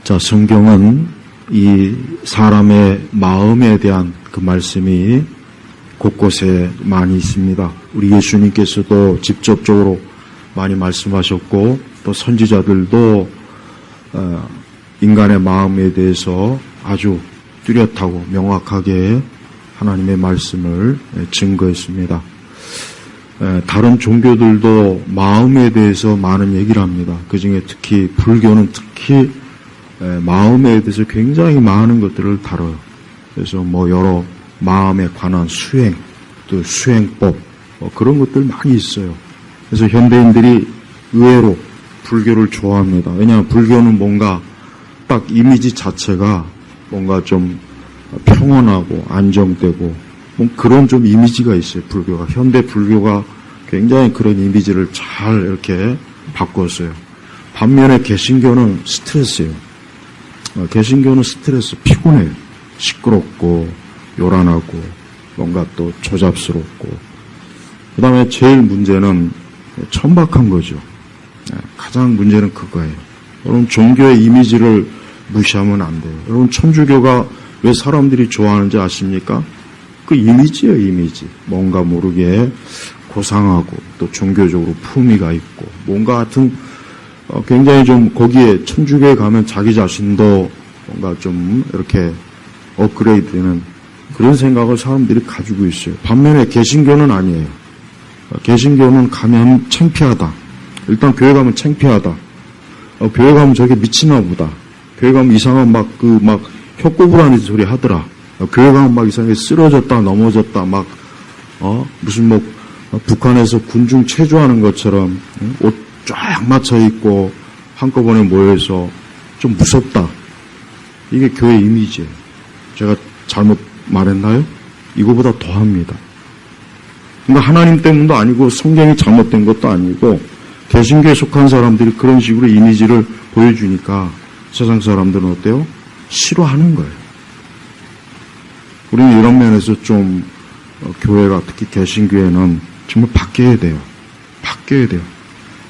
자, 성경은 이 사람의 마음에 대한 그 말씀이 곳곳에 많이 있습니다. 우리 예수님께서도 직접적으로 많이 말씀하셨고, 또 선지자들도 인간의 마음에 대해서 아주 뚜렷하고 명확하게 하나님의 말씀을 증거했습니다. 다른 종교들도 마음에 대해서 많은 얘기를 합니다. 그중에 특히 불교는 특히 마음에 대해서 굉장히 많은 것들을 다뤄요. 그래서 여러 마음에 관한 수행, 또 수행법, 그런 것들 많이 있어요. 그래서 현대인들이 의외로 불교를 좋아합니다. 왜냐하면 불교는 뭔가 딱 이미지 자체가 뭔가 좀 평온하고 안정되고 그런 좀 이미지가 있어요. 불교가. 현대 불교가 굉장히 그런 이미지를 잘 이렇게 바꿨어요. 반면에 개신교는 스트레스예요. 개신교는 스트레스, 피곤해요. 시끄럽고 요란하고 뭔가 또 조잡스럽고, 그 다음에 제일 문제는 천박한 거죠. 가장 문제는 그거예요. 여러분, 종교의 이미지를 무시하면 안 돼요. 여러분, 천주교가 왜 사람들이 좋아하는지 아십니까? 그 이미지예요, 이미지. 뭔가 모르게 고상하고 또 종교적으로 품위가 있고 뭔가 하여튼 굉장히 좀 거기에 천주교에 가면 자기 자신도 뭔가 좀 이렇게 업그레이드되는 그런 생각을 사람들이 가지고 있어요. 반면에 개신교는 아니에요. 개신교는 가면 창피하다. 일단 교회 가면 창피하다. 교회 가면 저게 미치나 보다. 교회 가면 이상한 막 혀꼬부라는 소리 하더라. 교회 가면 막 이상하게 쓰러졌다 넘어졌다 무슨 북한에서 군중 체조하는 것처럼 옷 쫙 맞춰 입고 한꺼번에 모여서 좀 무섭다. 이게 교회 이미지예요. 제가 잘못 말했나요? 이거보다 더합니다. 그러니까 하나님 때문도 아니고 성경이 잘못된 것도 아니고 개신교에 속한 사람들이 그런 식으로 이미지를 보여주니까 세상 사람들은 어때요? 싫어하는 거예요. 우리는 이런 면에서 좀 교회가 특히 개신교회는 정말 바뀌어야 돼요. 바뀌어야 돼요.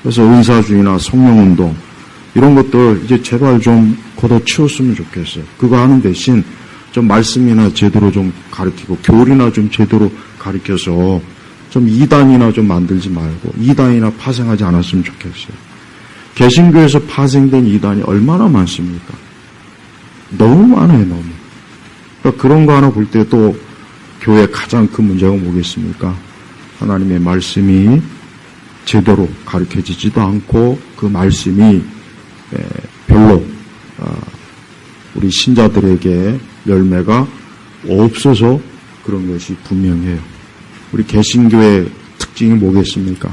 그래서 은사주의나 성령운동 이런 것들 이제 제발 좀 걷어치웠으면 좋겠어요. 그거 하는 대신 좀 말씀이나 제대로 좀 가르치고 교리나 좀 제대로 가르쳐서 좀 이단이나 좀 만들지 말고 이단이나 파생하지 않았으면 좋겠어요. 개신교에서 파생된 이단이 얼마나 많습니까? 너무 많아요, 너무. 그러니까 그런 거 하나 볼 때 또 교회의 가장 큰 문제가 뭐겠습니까? 하나님의 말씀이 제대로 가르쳐지지도 않고 그 말씀이 별로 우리 신자들에게 열매가 없어서 그런 것이 분명해요. 우리 개신교의 특징이 뭐겠습니까?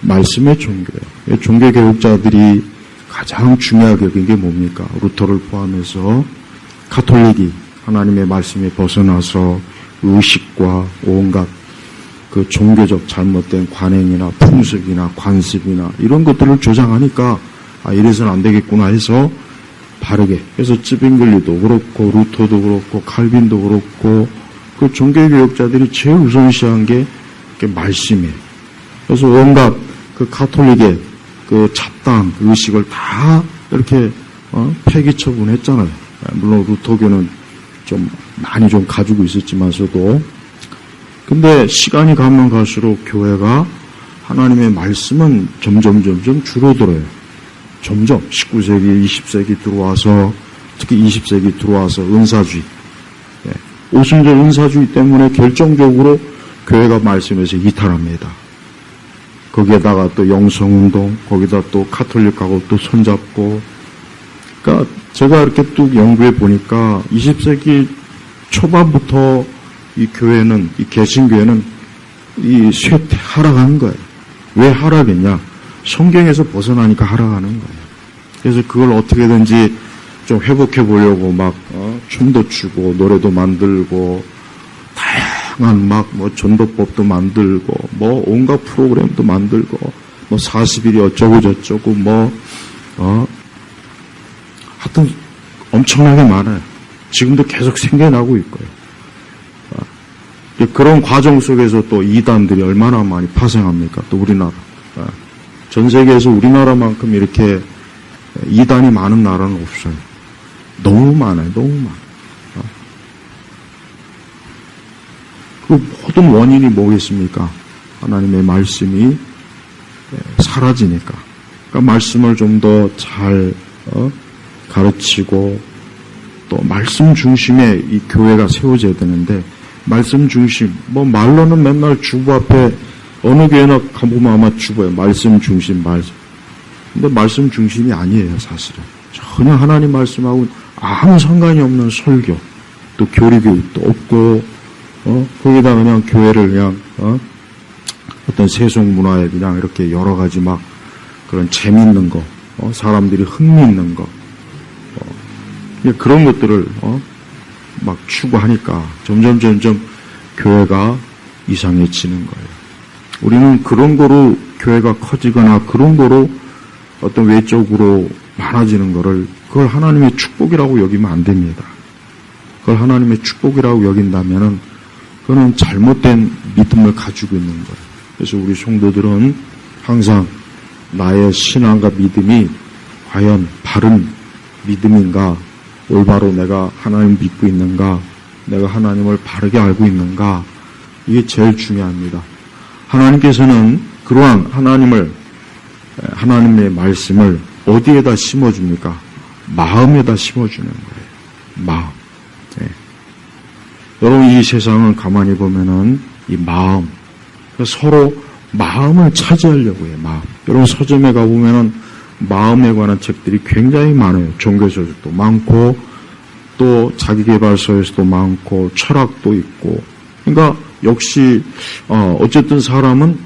말씀의 종교예요. 종교개혁자들이 가장 중요하게 여긴 게 뭡니까? 루터를 포함해서 가톨릭이 하나님의 말씀에 벗어나서 의식과 온갖 그 종교적 잘못된 관행이나 풍습이나 관습이나 이런 것들을 조장하니까 이래서는 안 되겠구나 해서 바르게, 그래서 쯔빙글리도 그렇고 루터도 그렇고 칼빈도 그렇고 그 종교개혁자들이 제일 우선시한 게 말씀이에요. 그래서 온갖 그 가톨릭의 그 잡다한 의식을 다 이렇게 폐기 처분했잖아요. 물론 루터교는 좀 많이 좀 가지고 있었지만서도, 근데 시간이 가면 갈수록 교회가 하나님의 말씀은 점점 줄어들어요. 점점 19세기, 20세기 들어와서, 특히 20세기 들어와서 은사주의, 오순절 은사주의 때문에 결정적으로 교회가 말씀에서 이탈합니다. 거기에다가 또 영성운동, 거기다 또 가톨릭하고 또 손잡고, 그러니까 제가 이렇게 뚝 연구해 보니까 20세기 초반부터 이 교회는, 이 개신교회는 하락하는 거예요. 왜 하락했냐? 성경에서 벗어나니까 하락하는 거예요. 그래서 그걸 어떻게든지 좀 회복해 보려고 춤도 추고 노래도 만들고 다양한 전도법도 만들고 온갖 프로그램도 만들고 40일이 어쩌고 저쩌고 하여튼 엄청나게 많아요. 지금도 계속 생겨나고 있고요. 그런 과정 속에서 또 이단들이 얼마나 많이 파생합니까? 또 우리나라. 전 세계에서 우리나라만큼 이렇게 이단이 많은 나라는 없어요. 너무 많아요. 너무 많아요. 그 모든 원인이 뭐겠습니까? 하나님의 말씀이 사라지니까. 그러니까 말씀을 좀 더 잘 가르치고 또 말씀 중심의 이 교회가 세워져야 되는데 말씀 중심, 말로는 맨날 주부 앞에 어느 교회나 가보면 아마 주부예요. 말씀 중심, 말씀. 근데 말씀 중심이 아니에요, 사실은. 전혀 하나님 말씀하고 아무 상관이 없는 설교, 또 교리 교육도 없고, 거기다 그냥 교회를 그냥, 어떤 세속 문화에 그냥 이렇게 여러 가지 막 그런 재밌는 거, 사람들이 흥미있는 거, 그런 것들을, 막 추구하니까 점점 교회가 이상해지는 거예요. 우리는 그런 거로 교회가 커지거나 그런 거로 어떤 외적으로 많아지는 거를 그걸 하나님의 축복이라고 여기면 안 됩니다. 그걸 하나님의 축복이라고 여긴다면은 그거는 잘못된 믿음을 가지고 있는 거예요. 그래서 우리 성도들은 항상 나의 신앙과 믿음이 과연 바른 믿음인가, 올바로 내가 하나님을 믿고 있는가, 내가 하나님을 바르게 알고 있는가, 이게 제일 중요합니다. 하나님께서는 그러한 하나님의 말씀을 어디에다 심어줍니까? 마음에다 심어주는 거예요. 마음. 네. 여러분, 이 세상은 가만히 보면은 이 마음, 서로 마음을 차지하려고 해요. 마음. 여러분, 서점에 가보면은 마음에 관한 책들이 굉장히 많아요. 종교서적도 많고, 또 자기계발서에서도 많고, 철학도 있고. 그러니까 역시 어쨌든 사람은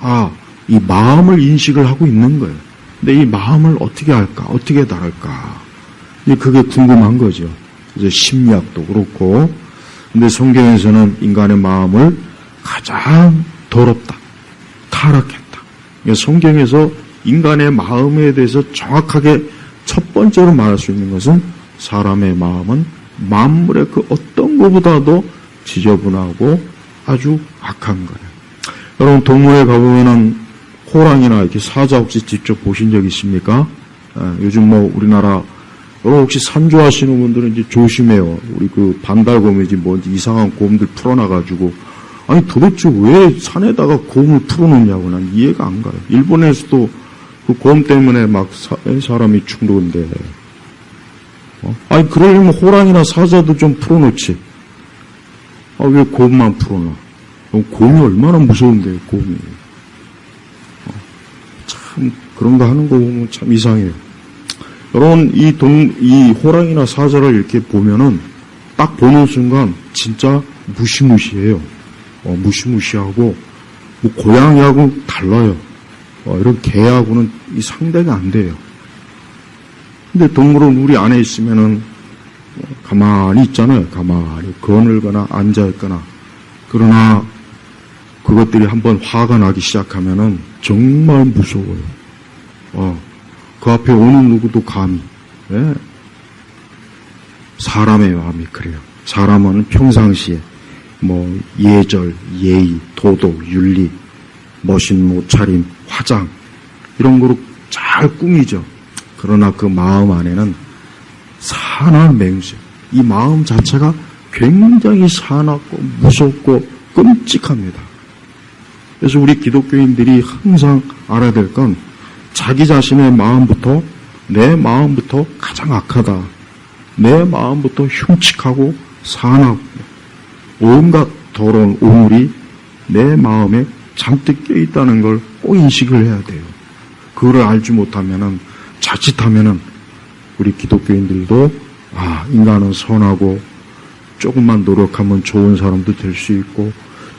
이 마음을 인식을 하고 있는 거예요. 근데 이 마음을 어떻게 할까? 어떻게 다룰까? 그게 궁금한 거죠. 이제 심리학도 그렇고. 근데 성경에서는 인간의 마음을 가장 더럽다, 타락했다. 성경에서 인간의 마음에 대해서 정확하게 첫 번째로 말할 수 있는 것은 사람의 마음은 만물의 그 어떤 것보다도 지저분하고 아주 악한 거예요. 여러분, 동물에 가보면은 호랑이나 이렇게 사자 혹시 직접 보신 적 있습니까? 요즘 우리나라, 여러분 혹시 산 좋아하시는 분들은 이제 조심해요. 우리 그 반달곰이지 뭔지 이상한 곰들 풀어놔가지고, 아니 도대체 왜 산에다가 곰을 풀어놓냐고 난 이해가 안 가요. 일본에서도 그 곰 때문에 막 사람이 죽는데, 아니 그러려면 호랑이나 사자도 좀 풀어놓지. 왜 곰만 풀어놔? 곰이 얼마나 무서운데요, 곰이. 참, 그런 거 하는 거 보면 참 이상해요. 여러분, 이 호랑이나 사자를 이렇게 보면은, 딱 보는 순간, 진짜 무시무시해요. 무시무시하고, 고양이하고 달라요. 이런 개하고는 이 상대가 안 돼요. 근데 동물은 우리 안에 있으면은, 가만히 있잖아요. 가만히 거늘거나 앉아있거나. 그러나 그것들이 한번 화가 나기 시작하면은 정말 무서워요. 그 앞에 오는 누구도 감히. 예. 사람의 마음이 그래요. 사람은 평상시에 예절, 예의, 도덕, 윤리, 멋있는 옷차림, 화장 이런 거로 잘 꾸미죠. 그러나 그 마음 안에는 사나운 맹수. 이 마음 자체가 굉장히 사납고 무섭고 끔찍합니다. 그래서 우리 기독교인들이 항상 알아야 될 건 자기 자신의 마음부터, 내 마음부터 가장 악하다. 내 마음부터 흉측하고 사납고 온갖 더러운 오물이 내 마음에 잔뜩 껴있다는 걸 꼭 인식을 해야 돼요. 그거를 알지 못하면은 자칫하면은 우리 기독교인들도 인간은 선하고 조금만 노력하면 좋은 사람도 될 수 있고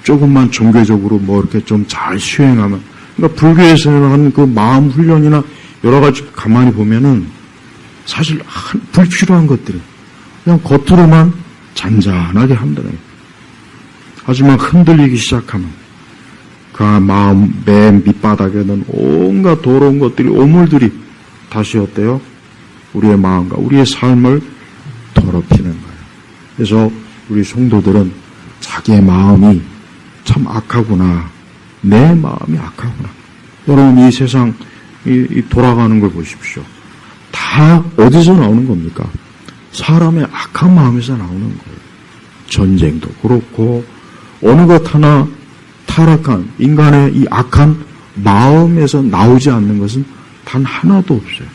조금만 종교적으로 이렇게 좀 잘 수행하면, 그러니까 불교에서는 한 그 마음 훈련이나 여러 가지 가만히 보면은 사실 불필요한 것들이 그냥 겉으로만 잔잔하게 한다는 거예요. 하지만 흔들리기 시작하면 그 마음 맨 밑바닥에는 온갖 더러운 것들이, 오물들이 다시 어때요? 우리의 마음과 우리의 삶을 더럽히는 거예요. 그래서 우리 성도들은 자기의 마음이 참 악하구나. 내 마음이 악하구나. 여러분, 이 세상 이 돌아가는 걸 보십시오. 다 어디서 나오는 겁니까? 사람의 악한 마음에서 나오는 거예요. 전쟁도 그렇고 어느 것 하나 타락한 인간의 이 악한 마음에서 나오지 않는 것은 단 하나도 없어요.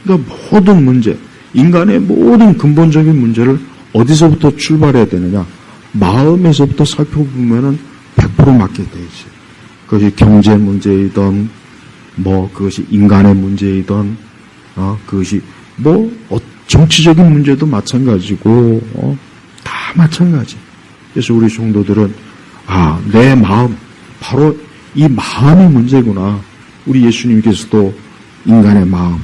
그러니까 모든 문제, 인간의 모든 근본적인 문제를 어디서부터 출발해야 되느냐? 마음에서부터 살펴보면은 100% 맞게 돼 있어요. 그것이 경제 문제이든, 그것이 인간의 문제이든, 그것이 정치적인 문제도 마찬가지고, 다 마찬가지. 그래서 우리 성도들은, 내 마음, 바로 이 마음이 문제구나. 우리 예수님께서도 인간의 마음,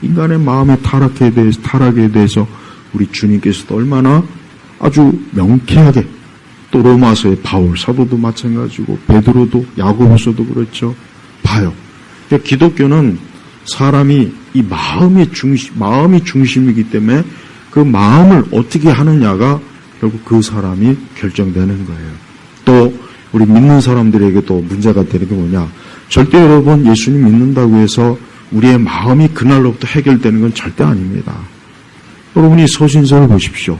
인간의 마음의 타락에 대해서 우리 주님께서도 얼마나 아주 명쾌하게, 또 로마서의 바울 사도도 마찬가지고 베드로도 야고보서도 그렇죠. 봐요. 그러니까 기독교는 사람이 이 마음이 중심이기 때문에 그 마음을 어떻게 하느냐가 결국 그 사람이 결정되는 거예요. 또 우리 믿는 사람들에게도 문제가 되는 게 뭐냐? 절대 여러분 예수님 믿는다고 해서 우리의 마음이 그날로부터 해결되는 건 절대 아닙니다. 여러분이 서신서를 보십시오.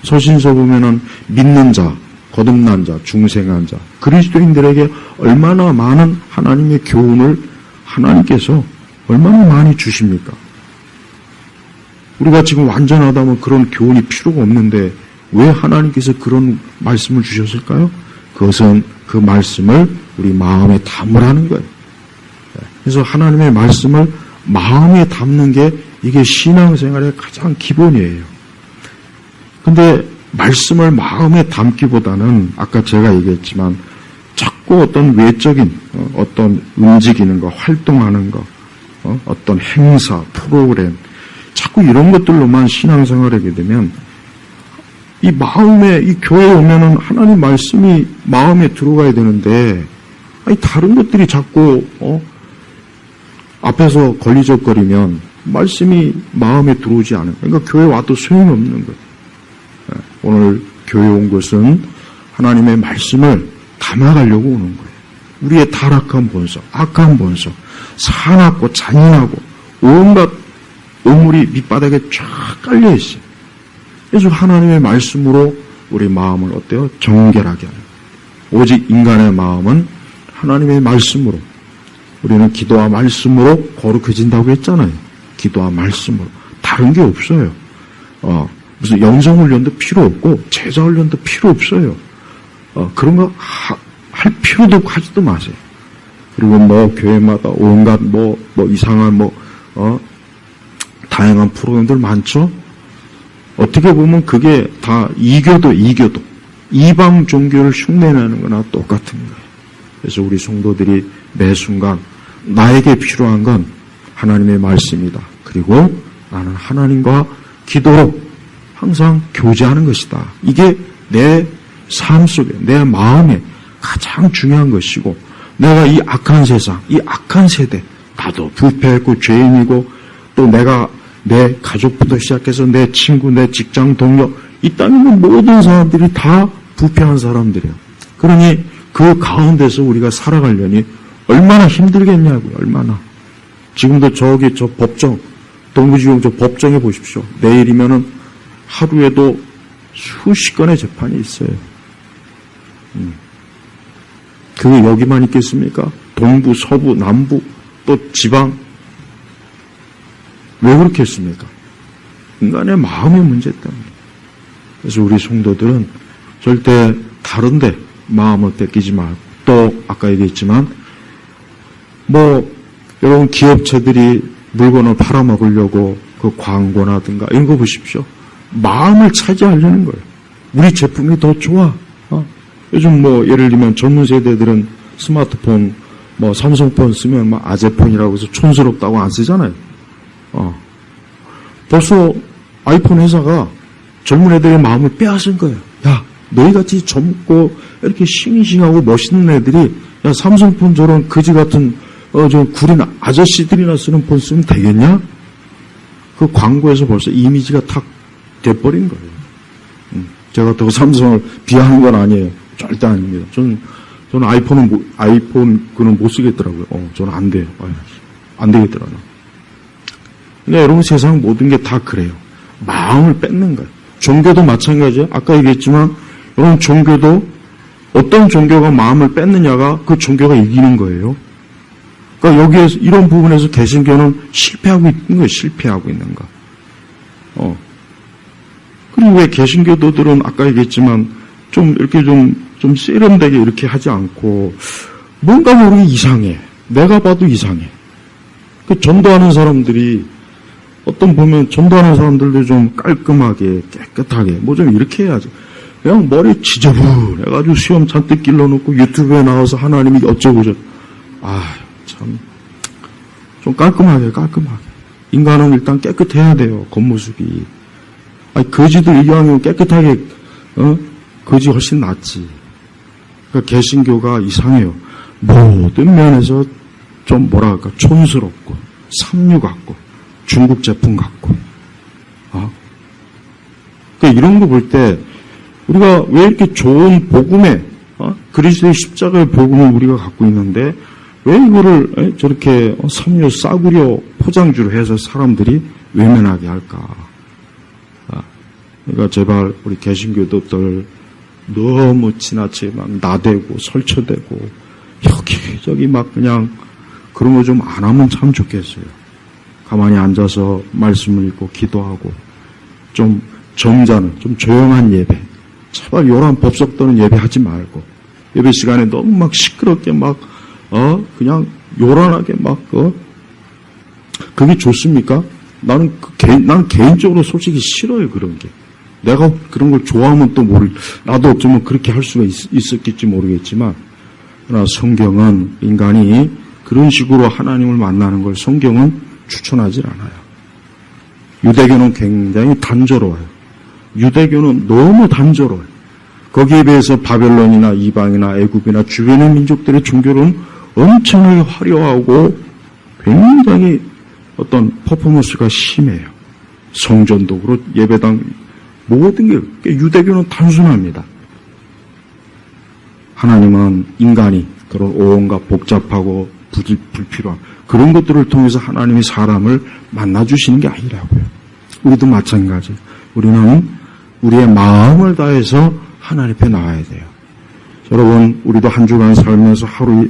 서신서 보면은 믿는 자, 거듭난 자, 중생한 자, 그리스도인들에게 얼마나 많은 하나님의 교훈을 하나님께서 얼마나 많이 주십니까? 우리가 지금 완전하다면 그런 교훈이 필요가 없는데 왜 하나님께서 그런 말씀을 주셨을까요? 그것은 그 말씀을 우리 마음에 담으라는 거예요. 그래서 하나님의 말씀을 마음에 담는 게 이게 신앙생활의 가장 기본이에요. 근데 말씀을 마음에 담기보다는 아까 제가 얘기했지만 자꾸 어떤 외적인 어떤 움직이는 거, 활동하는 거, 어떤 행사, 프로그램, 자꾸 이런 것들로만 신앙생활하게 되면 이 마음에, 이 교회에 오면은 하나님 말씀이 마음에 들어가야 되는데 다른 것들이 자꾸 앞에서 걸리적거리면 말씀이 마음에 들어오지 않아요. 그러니까 교회 와도 소용이 없는 거예요. 오늘 교회 온 것은 하나님의 말씀을 담아가려고 오는 거예요. 우리의 타락한 본성, 악한 본성, 사납고 잔인하고 온갖 오물이 밑바닥에 쫙 깔려 있어요. 그래서 하나님의 말씀으로 우리 마음을 어때요? 정결하게 하는 거예요. 오직 인간의 마음은 하나님의 말씀으로, 우리는 기도와 말씀으로 거룩해진다고 했잖아요. 기도와 말씀으로. 다른 게 없어요. 무슨 영성훈련도 필요 없고 제자훈련도 필요 없어요. 그런 거 할 필요도 없고 하지도 마세요. 그리고 교회마다 온갖 이상한 다양한 프로그램들 많죠. 어떻게 보면 그게 다 이교도 이방 종교를 흉내내는 거나 똑같은 거예요. 그래서 우리 성도들이 매 순간 나에게 필요한 건 하나님의 말씀이다. 그리고 나는 하나님과 기도로 항상 교제하는 것이다. 이게 내 삶 속에, 내 마음에 가장 중요한 것이고, 내가 이 악한 세상, 이 악한 세대, 나도 부패했고 죄인이고, 또 내가 내 가족부터 시작해서 내 친구, 내 직장 동료, 이 땅에 있는 모든 사람들이 다 부패한 사람들이에요. 그러니 그 가운데서 우리가 살아가려니 얼마나 힘들겠냐고요, 얼마나. 지금도 저 법정, 동부지검 저 법정에 보십시오. 내일이면은 하루에도 수십 건의 재판이 있어요. 그게 여기만 있겠습니까? 동부, 서부, 남부, 또 지방. 왜 그렇게 했습니까? 인간의 마음의 문제 때문에. 그래서 우리 성도들은 절대 다른데 마음을 뺏기지 말고, 또 아까 얘기했지만 여러분 기업체들이 물건을 팔아먹으려고 그 광고나든가 이런 거 보십시오. 마음을 차지하려는 거예요. 우리 제품이 더 좋아. 요즘 예를 들면 젊은 세대들은 스마트폰, 삼성폰 쓰면 아재폰이라고 해서 촌스럽다고 안 쓰잖아요. 벌써 아이폰 회사가 젊은 애들의 마음을 빼앗은 거예요. 야, 너희같이 젊고 이렇게 싱싱하고 멋있는 애들이 야, 삼성폰 저런 거지 같은 저 구린 아저씨들이나 쓰는 폰 쓰면 되겠냐? 그 광고에서 벌써 이미지가 탁 돼버린 거예요. 제가 더 삼성을 비하하는 건 아니에요. 절대 아닙니다. 저는 아이폰 그는 못 쓰겠더라고요. 저는 안 돼요. 안 되겠더라고요. 근데 여러분 세상 모든 게 다 그래요. 마음을 뺏는 거예요. 종교도 마찬가지예요. 아까 얘기했지만 여러분 종교도 어떤 종교가 마음을 뺏느냐가 그 종교가 이기는 거예요. 그러니까 여기에서 이런 부분에서 개신교는 실패하고 있는 거예요. 실패하고 있는 거. 그리고 왜 개신교도들은 아까 얘기했지만 좀 이렇게 좀 세련되게 이렇게 하지 않고 뭔가 모르게 이상해. 내가 봐도 이상해. 그 전도하는 사람들이 어떤 보면 전도하는 사람들도 좀 깔끔하게 깨끗하게 뭐 좀 이렇게 해야지. 그냥 머리 지저분해가지고 수염 잔뜩 길러놓고 유튜브에 나와서 하나님이 어쩌고 저쩌고. 참 좀 깔끔하게. 인간은 일단 깨끗해야 돼요. 겉모습이. 거지들 이왕이면 깨끗하게 거지 훨씬 낫지. 그러니까 개신교가 이상해요. 모든 면에서 좀 뭐랄까 촌스럽고 삼류 같고 중국 제품 같고. 그러니까 이런 거 볼 때 우리가 왜 이렇게 좋은 복음에 그리스도의 십자가의 복음을 우리가 갖고 있는데 왜 이거를 저렇게 섬유 싸구려 포장주로 해서 사람들이 외면하게 할까? 그러니까 제발 우리 개신교도들 너무 지나치게 막 나대고 설쳐대고 여기저기 막 그냥 그런 거 좀 안 하면 참 좋겠어요. 가만히 앉아서 말씀을 읽고 기도하고 좀 점잖은 좀 조용한 예배. 제발 요란 법석 떠는 예배 하지 말고 예배 시간에 너무 막 시끄럽게 막 그냥 요란하게 막 그게 좋습니까? 난 개인적으로 솔직히 싫어요 그런 게. 내가 그런 걸 좋아하면 또 나도 어쩌면 그렇게 할 수가 있었겠지 모르겠지만, 그러나 성경은 인간이 그런 식으로 하나님을 만나는 걸 성경은 추천하지 않아요. 유대교는 굉장히 단조로워요. 유대교는 너무 단조로워요. 거기에 비해서 바벨론이나 이방이나 애굽이나 주변의 민족들의 종교는 엄청나게 화려하고 굉장히 어떤 퍼포먼스가 심해요. 성전도 그렇고 예배당 모든 게 유대교는 단순합니다. 하나님은 인간이 그런 온갖 복잡하고 불필요한 그런 것들을 통해서 하나님이 사람을 만나주시는 게 아니라고요. 우리도 마찬가지. 우리는 우리의 마음을 다해서 하나님 앞에 나와야 돼요. 여러분, 우리도 한 주간 살면서 하루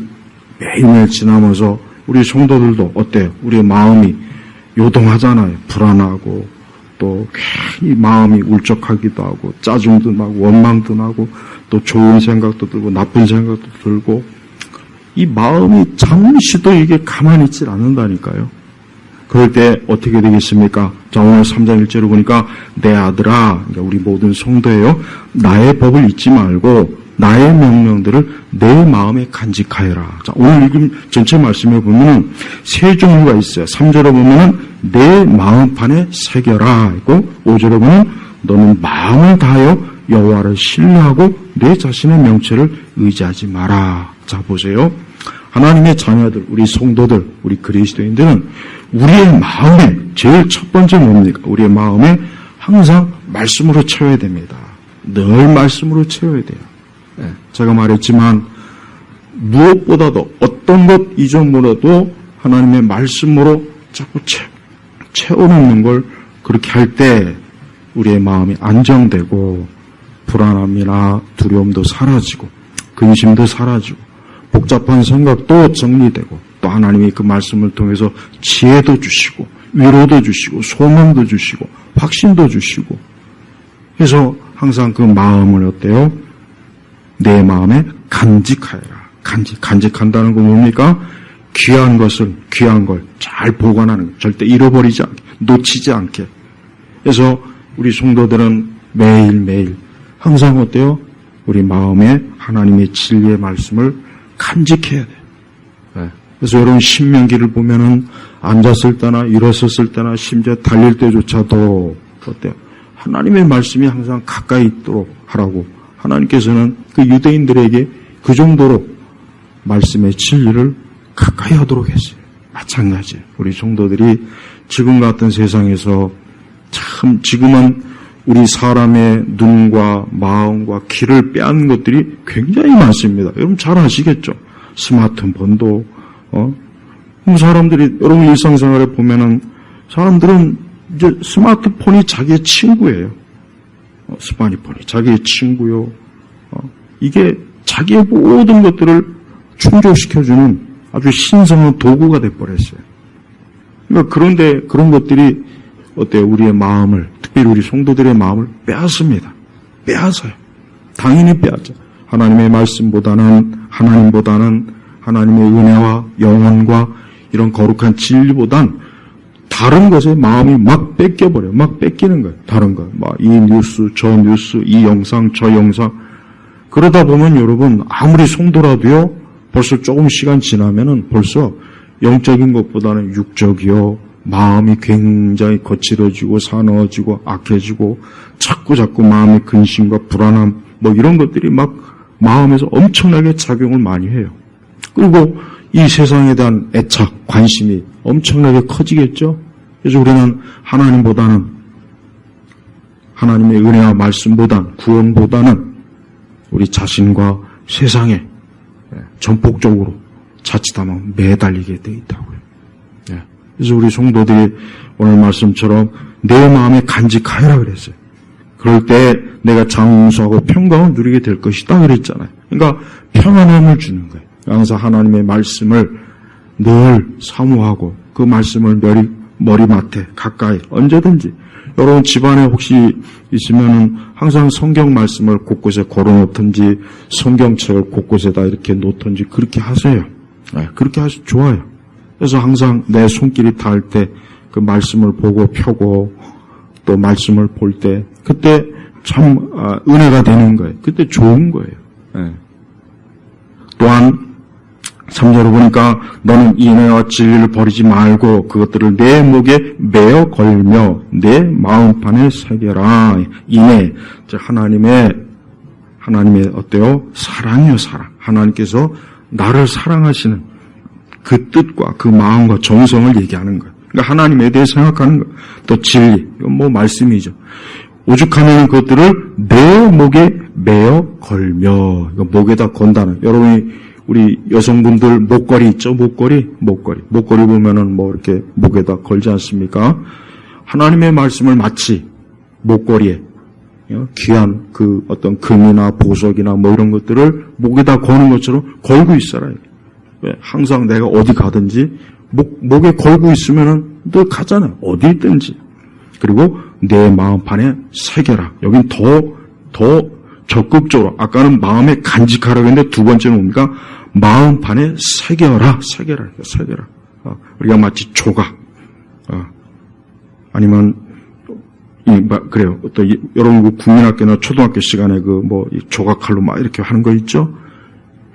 매일매일 지나면서 우리 성도들도 어때요? 우리의 마음이 요동하잖아요. 불안하고 또 괜히 마음이 울적하기도 하고 짜증도 나고 원망도 나고 또 좋은 생각도 들고 나쁜 생각도 들고 이 마음이 잠시도 이게 가만히 있질 않는다니까요. 그럴 때 어떻게 되겠습니까? 자, 오늘 3장 1절을 보니까 내 아들아, 그러니까 우리 모든 성도예요. 나의 법을 잊지 말고 나의 명령들을 내 마음에 간직하여라. 자, 오늘 읽은 전체 말씀에 보면은 세 종류가 있어요. 3절에 보면은 내 마음판에 새겨라 있고 5절에 보면 너는 마음을 다하여 여호와를 신뢰하고 내 자신의 명체를 의지하지 마라. 자, 보세요. 하나님의 자녀들, 우리 성도들, 우리 그리스도인들은 우리의 마음에 제일 첫 번째 뭡니까? 우리의 마음에 항상 말씀으로 채워야 됩니다. 늘 말씀으로 채워야 돼요. 제가 말했지만 무엇보다도 어떤 것 이전보다도 하나님의 말씀으로 자꾸 채워놓는 걸 그렇게 할 때 우리의 마음이 안정되고 불안함이나 두려움도 사라지고 근심도 사라지고 복잡한 생각도 정리되고 또 하나님이 그 말씀을 통해서 지혜도 주시고 위로도 주시고 소망도 주시고 확신도 주시고 그래서 항상 그 마음을 어때요? 내 마음에 간직하여라. 간직한다는 건 뭡니까? 귀한 걸 잘 보관하는 것. 절대 잃어버리지 않게, 놓치지 않게. 그래서 우리 성도들은 매일매일 항상 어때요? 우리 마음에 하나님의 진리의 말씀을 간직해야 돼요. 그래서 여러분 신명기를 보면은 앉았을 때나 일어섰을 때나 심지어 달릴 때조차도 어때요? 하나님의 말씀이 항상 가까이 있도록 하라고 하나님께서는 그 유대인들에게 그 정도로 말씀의 진리를 가까이 하도록 했어요. 마찬가지예요. 우리 성도들이 지금 같은 세상에서 참 지금은 우리 사람의 눈과 마음과 귀를 빼앗는 것들이 굉장히 많습니다. 여러분 잘 아시겠죠? 스마트폰도 사람들이 여러분 일상생활에 보면은 사람들은 이제 스마트폰이 자기의 친구예요. 스마트폰이 자기의 친구요. 이게 자기의 모든 것들을 충족시켜주는 아주 신성한 도구가 돼버렸어요. 그러니까 그런데 그런 것들이 어때요? 우리의 마음을, 특별히 우리 성도들의 마음을 빼앗습니다. 빼앗아요. 당연히 빼앗죠. 하나님의 말씀보다는, 하나님의 은혜와 영원과 이런 거룩한 진리보단 다른 것에 마음이 막 뺏겨버려요. 막 뺏기는 거예요. 다른 거. 막 이 뉴스, 저 뉴스, 이 영상, 저 영상. 그러다 보면 여러분, 아무리 성도라도요, 벌써 조금 시간 지나면은 벌써 영적인 것보다는 육적이요, 마음이 굉장히 거칠어지고 사나워지고 악해지고 자꾸 마음의 근심과 불안함 뭐 이런 것들이 막 마음에서 엄청나게 작용을 많이 해요. 그리고 이 세상에 대한 애착, 관심이 엄청나게 커지겠죠. 그래서 우리는 하나님보다는, 하나님의 은혜와 말씀보다는, 구원보다는 우리 자신과 세상에 전폭적으로 자칫하면 매달리게 돼 있다고요. 그래서 우리 성도들이 오늘 말씀처럼 내 마음에 간직하여라 그랬어요. 그럴 때 내가 장수하고 평강을 누리게 될 것이다 그랬잖아요. 그러니까 평안함을 주는 거예요. 항상 하나님의 말씀을 늘 사모하고 그 말씀을 머리맡에 가까이 언제든지, 여러분 집안에 혹시 있으면은 항상 성경 말씀을 곳곳에 걸어놓든지 성경책을 곳곳에다 이렇게 놓든지 그렇게 하세요. 그렇게 하시면 좋아요. 그래서 항상 내 손길이 닿을 때 그 말씀을 보고 펴고 또 말씀을 볼 때 그때 참 은혜가 되는 거예요. 그때 좋은 거예요. 또한 3절을 보니까 너는 인애와 진리를 버리지 말고 그것들을 내 목에 매어 걸며 내 마음판에 새겨라. 인애, 하나님의 어때요? 사랑이요, 사랑. 하나님께서 나를 사랑하시는 그 뜻과 그 마음과 정성을 얘기하는 거예요. 그러니까 하나님에 대해 생각하는 거예요. 또 진리, 이건 뭐 말씀이죠. 오죽하면 그것들을 내 목에 매어 걸며, 이거 목에다 건다는. 여러분이 우리 여성분들 목걸이 있죠? 목걸이 보면은 뭐 이렇게 목에다 걸지 않습니까? 하나님의 말씀을 마치 목걸이에 귀한 그 어떤 금이나 보석이나 뭐 이런 것들을 목에다 거는 것처럼 걸고 있어라. 항상 내가 어디 가든지 목에 걸고 있으면은 너 가잖아요. 어디 있든지. 그리고 내 마음판에 새겨라. 여긴 더 적극적으로, 아까는 마음에 간직하라고 했는데 두 번째는 뭡니까? 마음판에 새겨라. 우리가 마치 조각, 아니면, 그래요. 또, 여러분, 국민학교나 초등학교 시간에 이 조각칼로 막 이렇게 하는 거 있죠?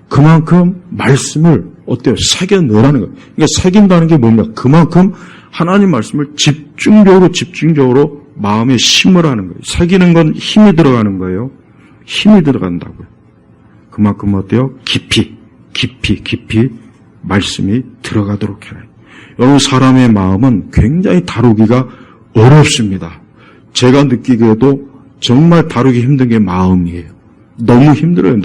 그만큼 말씀을 어때요? 새겨 넣으라는 거예요. 그러니까 새긴다는 게 뭡니까? 그만큼 하나님 말씀을 집중적으로 마음에 심으라는 거예요. 새기는 건 힘이 들어가는 거예요. 힘이 들어간다고요. 그만큼 어때요? 깊이 말씀이 들어가도록 해요. 여러분, 사람의 마음은 굉장히 다루기가 어렵습니다. 제가 느끼기에도 정말 다루기 힘든 게 마음이에요. 너무 힘들어요.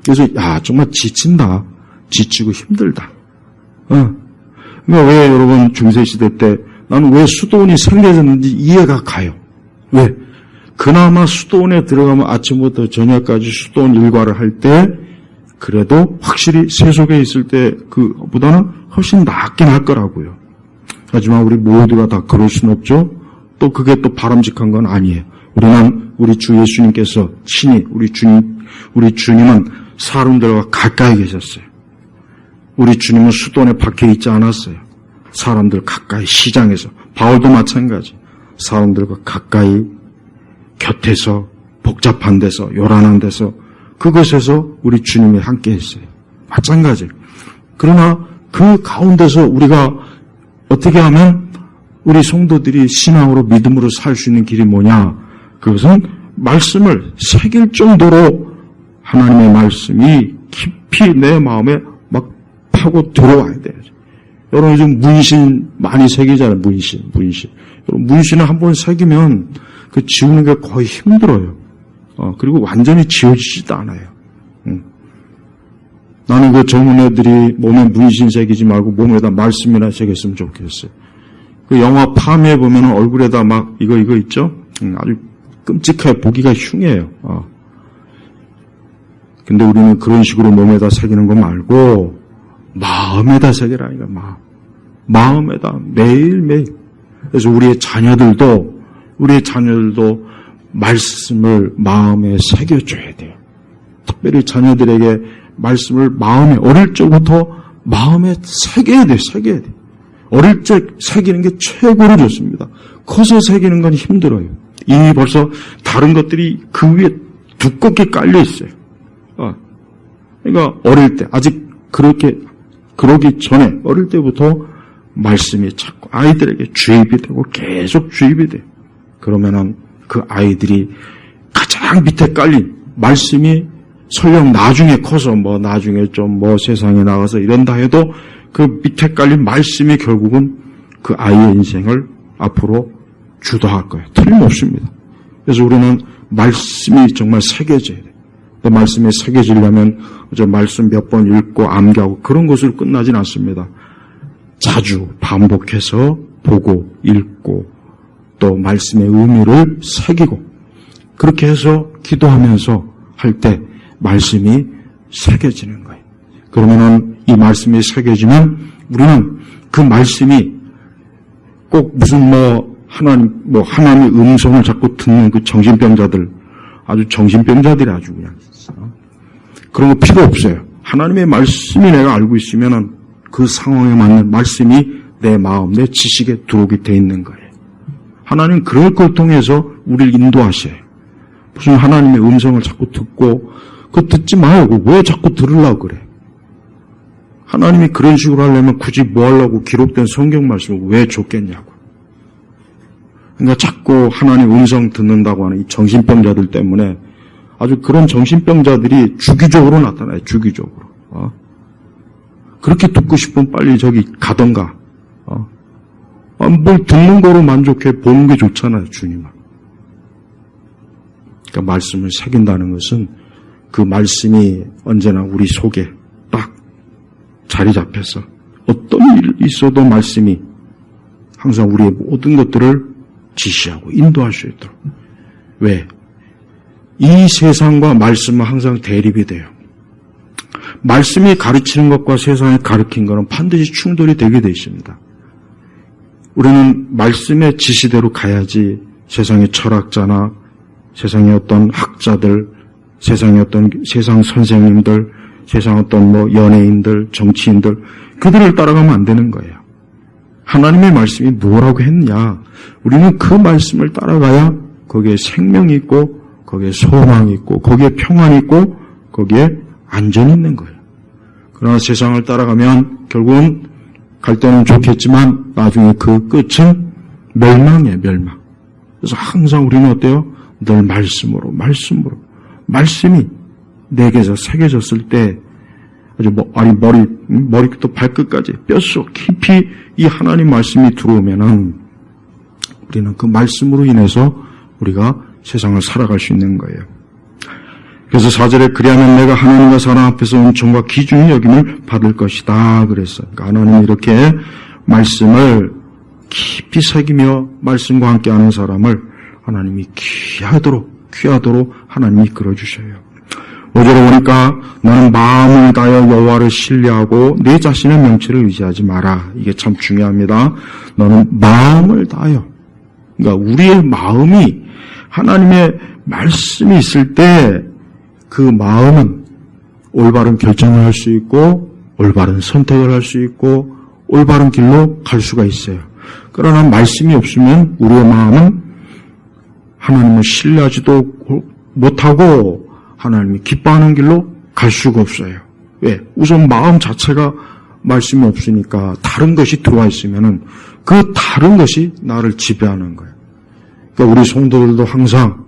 그래서 정말 지친다. 지치고 힘들다. 그러니까 왜 여러분 중세시대 때 나는 왜 수도원이 생겨졌는지 이해가 가요. 왜? 그나마 수도원에 들어가면 아침부터 저녁까지 수도원 일과를 할 때 그래도 확실히 세속에 있을 때 그보다는 훨씬 낫긴 할 거라고요. 하지만 우리 모두가 다 그럴 수는 없죠. 또 그게 또 바람직한 건 아니에요. 우리 주 예수님께서 친히 우리 주님은 사람들과 가까이 계셨어요. 우리 주님은 수도원에 박혀 있지 않았어요. 사람들 가까이, 시장에서. 바울도 마찬가지. 사람들과 가까이, 곁에서, 복잡한 데서, 요란한 데서, 그것에서 우리 주님이 함께 했어요. 마찬가지예요. 그러나 그 가운데서 우리가 어떻게 하면 우리 성도들이 신앙으로 믿음으로 살 수 있는 길이 뭐냐? 그것은 말씀을 새길 정도로 하나님의 말씀이 깊이 내 마음에 막 파고 들어와야 돼요. 여러분 요즘 문신 많이 새기잖아요. 문신. 여러분 문신을 한번 새기면 그 지우는 게 거의 힘들어요. 그리고 완전히 지워지지도 않아요. 나는 그 젊은 애들이 몸에 문신 새기지 말고 몸에다 말씀이나 새겼으면 좋겠어요. 그 영화 팜에 보면 얼굴에다 막 이거 있죠? 아주 끔찍하게 보기가 흉해요. 근데 우리는 그런 식으로 몸에다 새기는 거 말고 마음에다 새기라니까. 마음에다 매일매일. 그래서 우리의 자녀들도 말씀을 마음에 새겨줘야 돼요. 특별히 자녀들에게 말씀을 마음에, 어릴 적부터 마음에 새겨야 돼요. 어릴 적 새기는 게 최고로 좋습니다. 커서 새기는 건 힘들어요. 이미 벌써 다른 것들이 그 위에 두껍게 깔려 있어요. 그러니까 어릴 때, 아직 그러기 전에, 어릴 때부터 말씀이 자꾸 아이들에게 주입이 되고 계속 주입이 돼요. 그러면은 그 아이들이 가장 밑에 깔린 말씀이 설령 나중에 커서 나중에 좀 세상에 나가서 이런다 해도 그 밑에 깔린 말씀이 결국은 그 아이의 인생을 앞으로 주도할 거예요. 틀림없습니다. 그래서 우리는 말씀이 정말 새겨져야 돼요. 근데 말씀이 새겨지려면 말씀 몇 번 읽고 암기하고 그런 것으로 끝나진 않습니다. 자주 반복해서 보고 읽고 또 말씀의 의미를 새기고 그렇게 해서 기도하면서 할 때 말씀이 새겨지는 거예요. 그러면은 이 말씀이 새겨지면 우리는 그 말씀이 꼭 무슨 하나님의 음성을 자꾸 듣는 그 정신병자들, 아주 정신병자들이 아주 그냥 그런 거 필요 없어요. 하나님의 말씀이 내가 알고 있으면은 그 상황에 맞는 말씀이 내 마음, 내 지식에 들어오게 돼 있는 거예요. 하나님 그럴 걸 통해서 우리를 인도하셔요. 무슨 하나님의 음성을 자꾸 듣고 그거 듣지 말고 왜 자꾸 들으려고 그래? 하나님이 그런 식으로 하려면 굳이 뭐 하려고 기록된 성경 말씀을 왜 줬겠냐고. 그러니까 자꾸 하나님 음성 듣는다고 하는 이 정신병자들 때문에 아주 그런 정신병자들이 주기적으로 나타나요. 주기적으로. 그렇게 듣고 싶으면 빨리 저기 가던가. 뭘 듣는 거로 만족해 보는 게 좋잖아요. 주님은. 그러니까 말씀을 새긴다는 것은 그 말씀이 언제나 우리 속에 딱 자리 잡혀서 어떤 일이 있어도 말씀이 항상 우리의 모든 것들을 지시하고 인도할 수 있도록. 왜? 이 세상과 말씀은 항상 대립이 돼요. 말씀이 가르치는 것과 세상이 가르친 것은 반드시 충돌이 되게 돼 있습니다. 우리는 말씀의 지시대로 가야지 세상의 철학자나 세상의 어떤 학자들, 세상의 어떤 세상 선생님들, 세상 어떤 연예인들, 정치인들 그들을 따라가면 안 되는 거예요. 하나님의 말씀이 뭐라고 했냐? 우리는 그 말씀을 따라가야 거기에 생명이 있고 거기에 소망이 있고 거기에 평안이 있고 거기에 안전이 있는 거예요. 그러나 세상을 따라가면 결국은 갈 때는 좋겠지만 나중에 그 끝은 멸망이에요. 멸망. 그래서 항상 우리는 어때요? 늘 말씀으로 말씀이 내게서 새겨졌을 때 아주 머리부터 발끝까지 뼛속 깊이 이 하나님 말씀이 들어오면은 우리는 그 말씀으로 인해서 우리가 세상을 살아갈 수 있는 거예요. 그래서 4절에 그리하면 내가 하나님과 사람 앞에서 은총과 기준이 여김을 받을 것이다 그랬어요. 그러니까 하나님이 이렇게 말씀을 깊이 새기며 말씀과 함께하는 사람을 하나님이 귀하도록 하나님이 이끌어주셔요. 5절에 보니까 너는 마음을 다하여 여호와를 신뢰하고 내 자신의 명체를 의지하지 마라. 이게 참 중요합니다. 너는 마음을 다하여, 그러니까 우리의 마음이 하나님의 말씀이 있을 때 그 마음은 올바른 결정을 할 수 있고 올바른 선택을 할 수 있고 올바른 길로 갈 수가 있어요. 그러나 말씀이 없으면 우리의 마음은 하나님을 신뢰하지도 못하고 하나님이 기뻐하는 길로 갈 수가 없어요. 왜? 우선 마음 자체가 말씀이 없으니까 다른 것이 들어와 있으면은 그 다른 것이 나를 지배하는 거예요. 그러니까 우리 성도들도 항상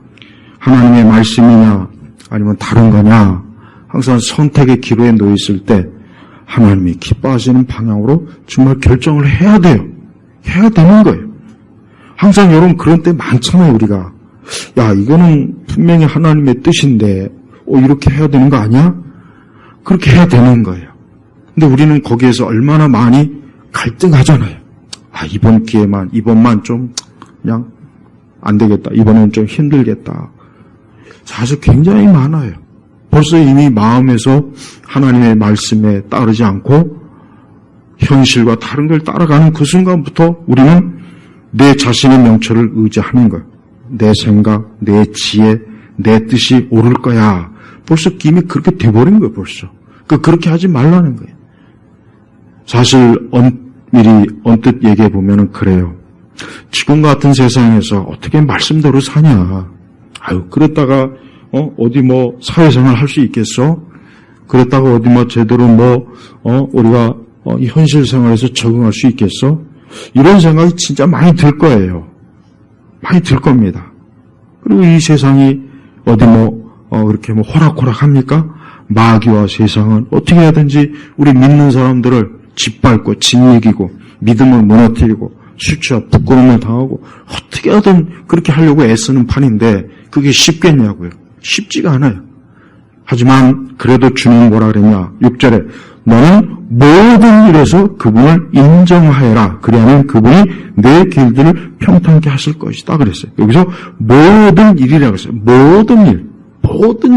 하나님의 말씀이냐 아니면 다른 거냐 항상 선택의 기로에 놓여 있을 때 하나님이 기뻐하시는 방향으로 정말 결정을 해야 돼요. 해야 되는 거예요. 항상 여러분 그런 때 많잖아요. 우리가 야 이거는 분명히 하나님의 뜻인데 이렇게 해야 되는 거 아니야? 그렇게 해야 되는 거예요. 근데 우리는 거기에서 얼마나 많이 갈등하잖아요. 이번만 좀 그냥 안 되겠다. 이번엔 좀 힘들겠다. 사실 굉장히 많아요. 벌써 이미 마음에서 하나님의 말씀에 따르지 않고 현실과 다른 걸 따라가는 그 순간부터 우리는 내 자신의 명철을 의지하는 거예요. 내 생각, 내 지혜, 내 뜻이 옳을 거야. 벌써 이미 그렇게 돼버린 거예요, 벌써. 그렇게 하지 말라는 거예요. 사실 미리 언뜻 얘기해 보면은 그래요. 지금 같은 세상에서 어떻게 말씀대로 사냐. 그랬다가 어디 사회생활 할 수 있겠어? 그랬다가 어디 제대로 우리가 이 현실 생활에서 적응할 수 있겠어? 이런 생각이 진짜 많이 들 거예요. 많이 들 겁니다. 그리고 이 세상이 어디 그렇게 호락호락합니까? 마귀와 세상은 어떻게 하든지 우리 믿는 사람들을 짓밟고 짓이기고 믿음을 무너뜨리고 수치와 부끄러움을 당하고 어떻게 하든 그렇게 하려고 애쓰는 판인데 그게 쉽겠냐고요. 쉽지가 않아요. 하지만 그래도 주님은 뭐라 그랬냐? 6절에 너는 모든 일에서 그분을 인정하여라. 그리하면 그분이 내 길들을 평탄케 하실 것이다 그랬어요. 여기서 모든 일이라고 했어요. 모든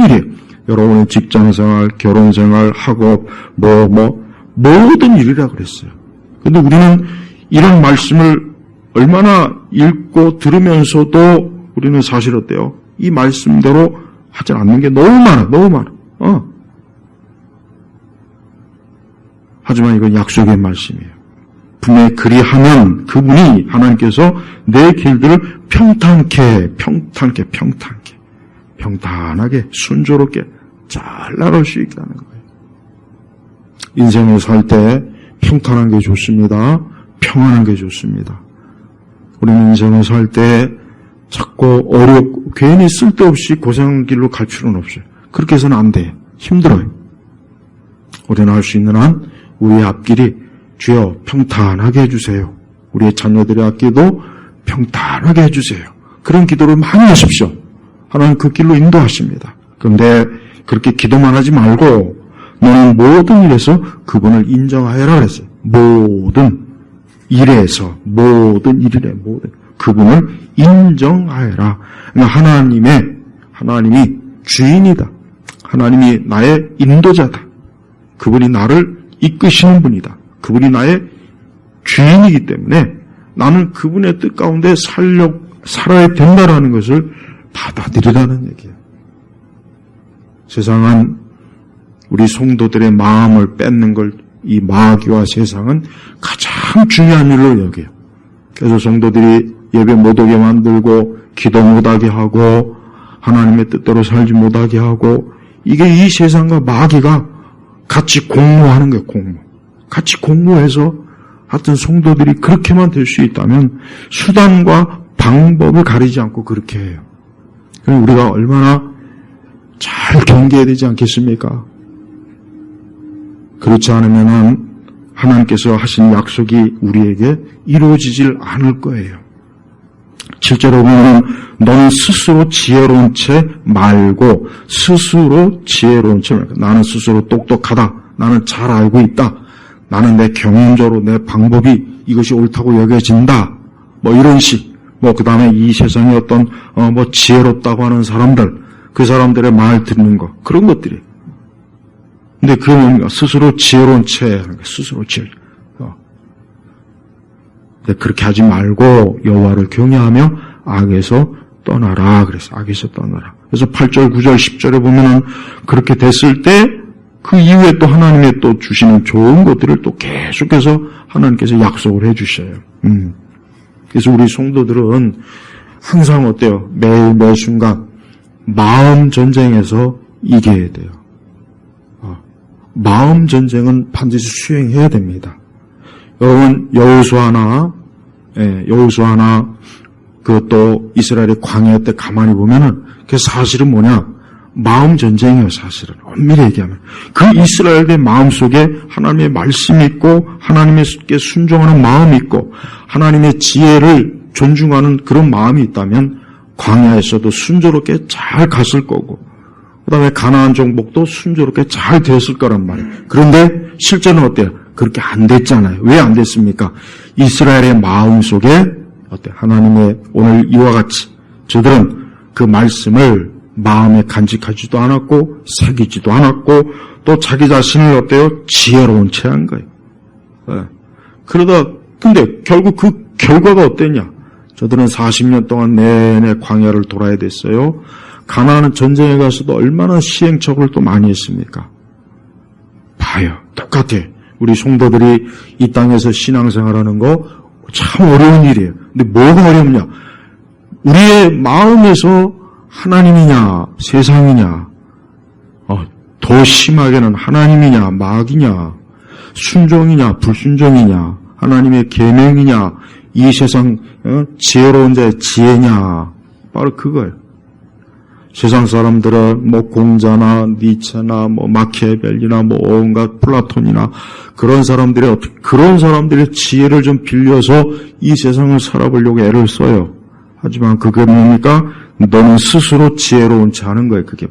일이에요. 여러분의 직장생활, 결혼생활, 학업, 모든 일이라고 그랬어요. 근데 우리는 이런 말씀을 얼마나 읽고 들으면서도 우리는 사실 어때요? 이 말씀대로 하지 않는 게 너무 많아. 하지만 이건 약속의 말씀이에요. 분명히 그리하면 그분이 하나님께서 내 길들을 평탄하게 순조롭게 잘 나갈 수 있게 하는 거예요. 인생을 살 때 평탄한 게 좋습니다. 평안한 게 좋습니다. 우리는 인생을 살 때 자꾸 어렵고 괜히 쓸데없이 고생한 길로 갈 필요는 없어요. 그렇게 해서는 안 돼요. 힘들어요. 우리는 할 수 있는 한 우리의 앞길이 주여 평탄하게 해주세요. 우리의 자녀들의 앞길도 평탄하게 해주세요. 그런 기도를 많이 하십시오. 하나님 그 길로 인도하십니다. 그런데 그렇게 기도만 하지 말고 너는 모든 일에서 그분을 인정하여라 그랬어요. 모든 일에서 모든 그분을 인정하여라. 그러니까 하나님이 주인이다. 하나님이 나의 인도자다. 그분이 나를 이끄시는 분이다. 그분이 나의 주인이기 때문에 나는 그분의 뜻 가운데 살아야 된다라는 것을 받아들이라는 얘기예요. 세상은 우리 성도들의 마음을 뺏는 걸 이 마귀와 세상은 가장 중요한 일로 여겨요. 그래서 성도들이 예배 못 오게 만들고 기도 못하게 하고 하나님의 뜻대로 살지 못하게 하고 이게 이 세상과 마귀가 같이 공모하는 거예요. 같이 공모해서 하여튼 성도들이 그렇게만 될 수 있다면 수단과 방법을 가리지 않고 그렇게 해요. 그럼 우리가 얼마나 잘 경계해야 되지 않겠습니까? 그렇지 않으면 하나님께서 하신 약속이 우리에게 이루어지질 않을 거예요. 7절에 보면 너는 스스로 지혜로운 채 말고 나는 스스로 똑똑하다. 나는 잘 알고 있다. 나는 내 경험적으로 내 방법이 이것이 옳다고 여겨진다. 이런 식. 그 다음에 이 세상에 어떤 지혜롭다고 하는 사람들, 그 사람들의 말 듣는 거, 그런 것들이. 근데 그게 뭡니까? 스스로 지혜로운 채, 스스로 지혜. 근데 그렇게 하지 말고 여호와를 경외하며 악에서 떠나라. 그래서 악에서 떠나라. 그래서 8절, 9절, 10절에 보면은 그렇게 됐을 때 그 이후에 또 하나님의 또 주시는 좋은 것들을 또 계속해서 하나님께서 약속을 해주셔요. 그래서 우리 성도들은 항상 어때요? 매일 매 순간 마음 전쟁에서 이겨야 돼요. 마음 전쟁은 반드시 수행해야 됩니다. 여러분 여호수아나 그것도 이스라엘의 광야 때 가만히 보면은 그 사실은 뭐냐? 마음 전쟁이에요. 사실은 엄밀히 얘기하면 그 이스라엘의 마음 속에 하나님의 말씀이 있고 하나님께 순종하는 마음이 있고 하나님의 지혜를 존중하는 그런 마음이 있다면 광야에서도 순조롭게 잘 갔을 거고 그 다음에 가나안 정복도 순조롭게 잘 되었을 거란 말이에요. 그런데 실제는 어때요? 그렇게 안 됐잖아요. 왜 안 됐습니까? 이스라엘의 마음 속에 하나님의 오늘 이와 같이 저들은 그 말씀을 마음에 간직하지도 않았고 새기지도 않았고 또 자기 자신을 지혜로운 채 한 거예요. 그러다 근데 결국 그 결과가 어땠냐? 저들은 40년 동안 내내 광야를 돌아야 됐어요. 가나안 전쟁에 가서도 얼마나 시행착오를 또 많이 했습니까? 봐요. 똑같아. 우리 성도들이 이 땅에서 신앙생활하는 거 참 어려운 일이에요. 근데 뭐가 어렵냐? 우리의 마음에서 하나님이냐 세상이냐, 더 심하게는 하나님이냐 마귀냐, 순종이냐 불순종이냐, 하나님의 계명이냐 이 세상 지혜로운 자의 지혜냐, 바로 그거예요. 세상 사람들은 공자나 니체나 마키아벨리나 온갖 플라톤이나 그런 사람들의 지혜를 좀 빌려서 이 세상을 살아보려고 애를 써요. 하지만 그게 뭡니까? 너는 스스로 지혜로운 체 하는 거예요. 그게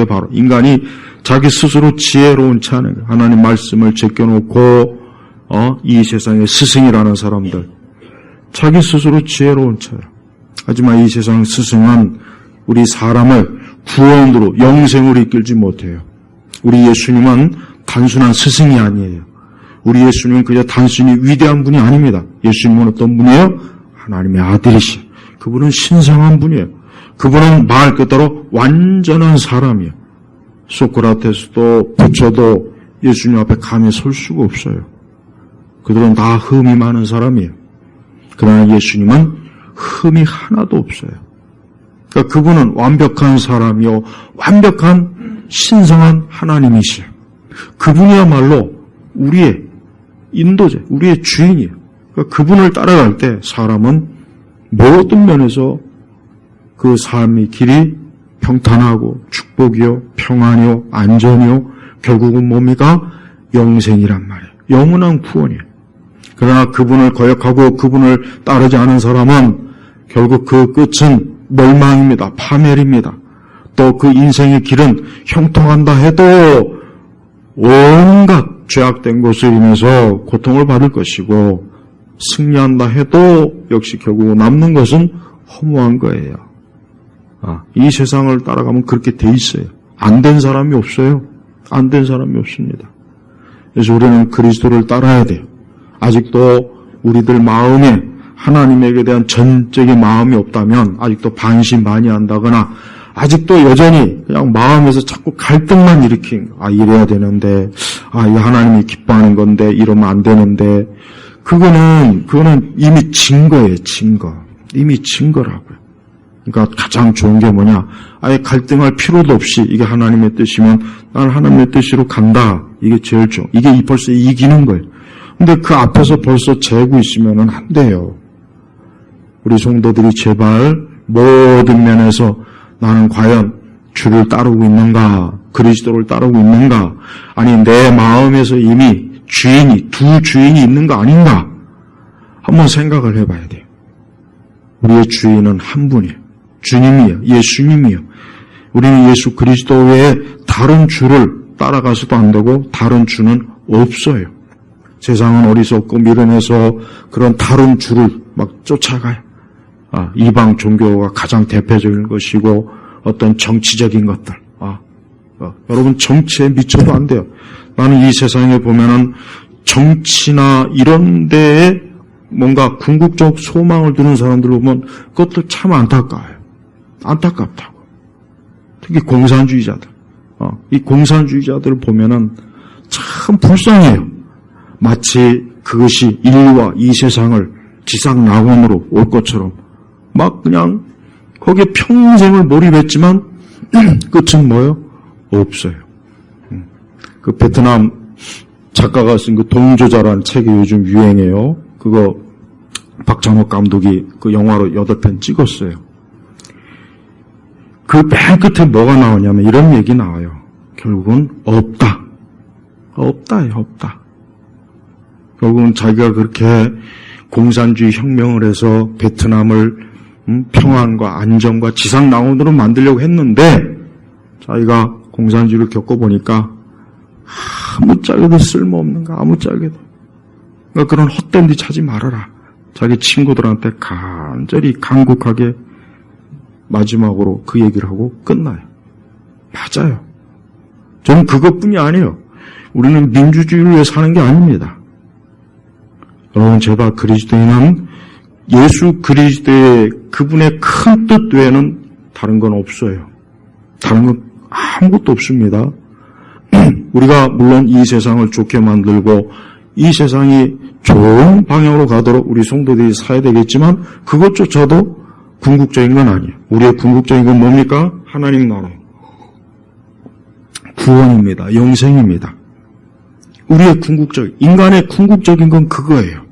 바로 인간이 자기 스스로 지혜로운 체 하는 거예요. 하나님 말씀을 제껴놓고 이 세상의 스승이라는 사람들, 자기 스스로 지혜로운 체예요. 하지만 이 세상 스승은 우리 사람을 구원으로 영생으로 이끌지 못해요. 우리 예수님은 단순한 스승이 아니에요. 우리 예수님은 그저 단순히 위대한 분이 아닙니다. 예수님은 어떤 분이에요? 하나님의 아들이시요. 그분은 신성한 분이에요. 그분은 말 그대로 완전한 사람이에요. 소크라테스도 부처도 예수님 앞에 감히 설 수가 없어요. 그들은 다 흠이 많은 사람이에요. 그러나 예수님은 흠이 하나도 없어요. 그러니까 그분은 완벽한 사람이요, 완벽한 신성한 하나님이시요. 그분이야말로 우리의 인도자, 우리의 주인이에요. 그러니까 그분을 따라갈 때 사람은 모든 면에서 그 삶의 길이 평탄하고 축복이요, 평안이요, 안전이요, 결국은 뭡니까? 영생이란 말이에요. 영원한 구원이에요. 그러나 그분을 거역하고 그분을 따르지 않은 사람은 결국 그 끝은 멸망입니다. 파멸입니다. 또 그 인생의 길은 형통한다 해도 온갖 죄악된 것을 인해서 고통을 받을 것이고, 승리한다 해도 역시 결국 남는 것은 허무한 거예요. 이 세상을 따라가면 그렇게 돼 있어요. 안 된 사람이 없어요. 안 된 사람이 없습니다. 그래서 우리는 그리스도를 따라야 돼요. 아직도 우리들 마음에 하나님에게 대한 전적인 마음이 없다면, 아직도 반신반의한다거나 아직도 여전히 그냥 마음에서 자꾸 갈등만 일으킨, 이래야 되는데, 이 하나님이 기뻐하는 건데 이러면 안 되는데, 그거는 이미 증거예요. 증거. 이미 증거라고요. 그러니까 가장 좋은 게 뭐냐? 아예 갈등할 필요도 없이 이게 하나님의 뜻이면 나는 하나님의 뜻으로 간다. 이게 제일 좋아. 이게 벌써 이기는 거예요. 근데 그 앞에서 벌써 재고 있으면은 안 돼요. 우리 성도들이 제발 모든 면에서 나는 과연 주를 따르고 있는가, 그리스도를 따르고 있는가, 아니 내 마음에서 이미 두 주인이 있는 거 아닌가 한번 생각을 해봐야 돼요. 우리의 주인은 한 분이에요. 주님이에요. 예수님이에요. 우리는 예수 그리스도 외에 다른 주를 따라가서도 안 되고 다른 주는 없어요. 세상은 어리석고 미련해서 그런 다른 주를 막 쫓아가요. 이방 종교가 가장 대표적인 것이고, 어떤 정치적인 것들. 여러분 정치에 미쳐도 안 돼요. 나는 이 세상에 보면은 정치나 이런 데에 뭔가 궁극적 소망을 두는 사람들 보면 그것도 참 안타까워요. 안타깝다고. 특히 공산주의자들. 이 공산주의자들을 보면은 참 불쌍해요. 마치 그것이 인류와 이 세상을 지상낙원으로 올 것처럼 막 그냥 거기에 평생을 몰입했지만 끝은 뭐예요? 없어요. 그 베트남 작가가 쓴 그 동조자라는 책이 요즘 유행해요. 그거 박찬욱 감독이 그 영화로 8편 찍었어요. 그 맨 끝에 뭐가 나오냐면 이런 얘기 나와요. 결국은 없다. 없다예요. 없다. 결국은 자기가 그렇게 공산주의 혁명을 해서 베트남을 평안과 안정과 지상낙원으로 만들려고 했는데 자기가 공산주의를 겪어보니까 아무짝에도 쓸모없는가, 아무짝에도. 그러니까 그런 헛된 데 찾지 말아라. 자기 친구들한테 간절히 간곡하게 마지막으로 그 얘기를 하고 끝나요. 맞아요. 저는 그것뿐이 아니에요. 우리는 민주주의를 위해 사는 게 아닙니다. 여러분, 제발 그리스도인은 예수 그리스도의 그분의 큰 뜻 외에는 다른 건 없어요. 다른 건 아무것도 없습니다. 우리가 물론 이 세상을 좋게 만들고 이 세상이 좋은 방향으로 가도록 우리 성도들이 살아야 되겠지만 그것조차도 궁극적인 건 아니에요. 우리의 궁극적인 건 뭡니까? 하나님 나라. 구원입니다. 영생입니다. 우리의 인간의 궁극적인 건 그거예요.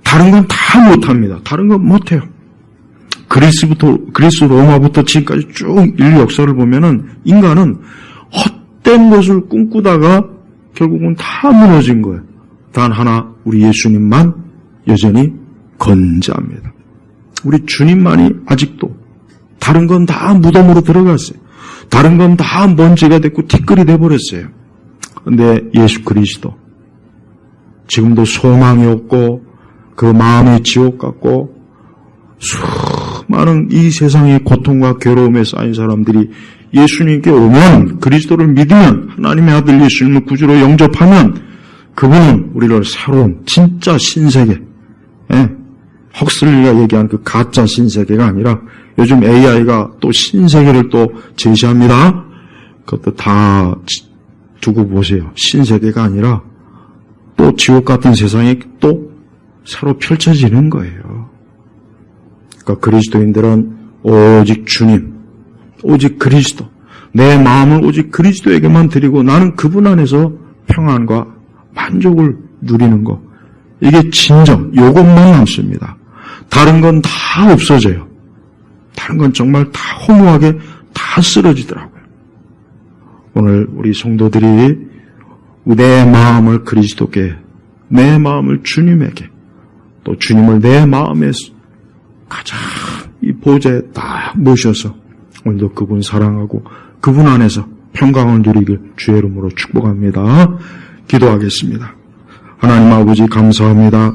다른 건 다 못합니다. 다른 건 못해요. 그리스 로마부터 지금까지 쭉 인류 역사를 보면은 인간은 헛된 것을 꿈꾸다가 결국은 다 무너진 거예요. 단 하나, 우리 예수님만 여전히 건재합니다. 우리 주님만이 아직도 다른 건 다 무덤으로 들어갔어요. 다른 건 다 먼지가 됐고 티끌이 돼버렸어요. 근데 예수 그리스도 지금도 소망이 없고 그 마음의 지옥 같고 수많은 이 세상의 고통과 괴로움에 쌓인 사람들이 예수님께 오면, 그리스도를 믿으면, 하나님의 아들 예수님을 구주로 영접하면 그분은 우리를 새로운 진짜 신세계, 헉슬리가 얘기한 그 가짜 신세계가 아니라 요즘 AI가 또 신세계를 또 제시합니다. 그것도 다 두고 보세요. 신세계가 아니라 또 지옥 같은 세상이 또 새로 펼쳐지는 거예요. 그러니까 그리스도인들은 오직 주님, 오직 그리스도, 내 마음을 오직 그리스도에게만 드리고 나는 그분 안에서 평안과 만족을 누리는 것, 이게 진정, 이것만 남습니다. 다른 건 다 없어져요. 다른 건 정말 다 허무하게 다 쓰러지더라고요. 오늘 우리 성도들이 내 마음을 그리스도께, 내 마음을 주님에게, 또 주님을 내 마음에 가장 이 보좌에 딱 모셔서 오늘도 그분 사랑하고 그분 안에서 평강을 누리길 주의 이름으로 축복합니다. 기도하겠습니다. 하나님 아버지 감사합니다.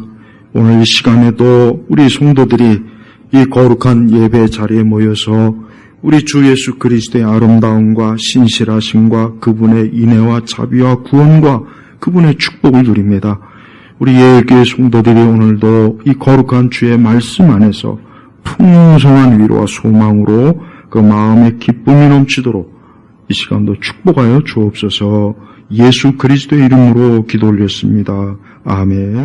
오늘 이 시간에도 우리 성도들이 이 거룩한 예배 자리에 모여서 우리 주 예수 그리스도의 아름다움과 신실하심과 그분의 인애와 자비와 구원과 그분의 축복을 누립니다. 우리 예일교회 성도들이 오늘도 이 거룩한 주의 말씀 안에서 풍성한 위로와 소망으로 그 마음의 기쁨이 넘치도록 이 시간도 축복하여 주옵소서. 예수 그리스도의 이름으로 기도 올렸습니다. 아멘.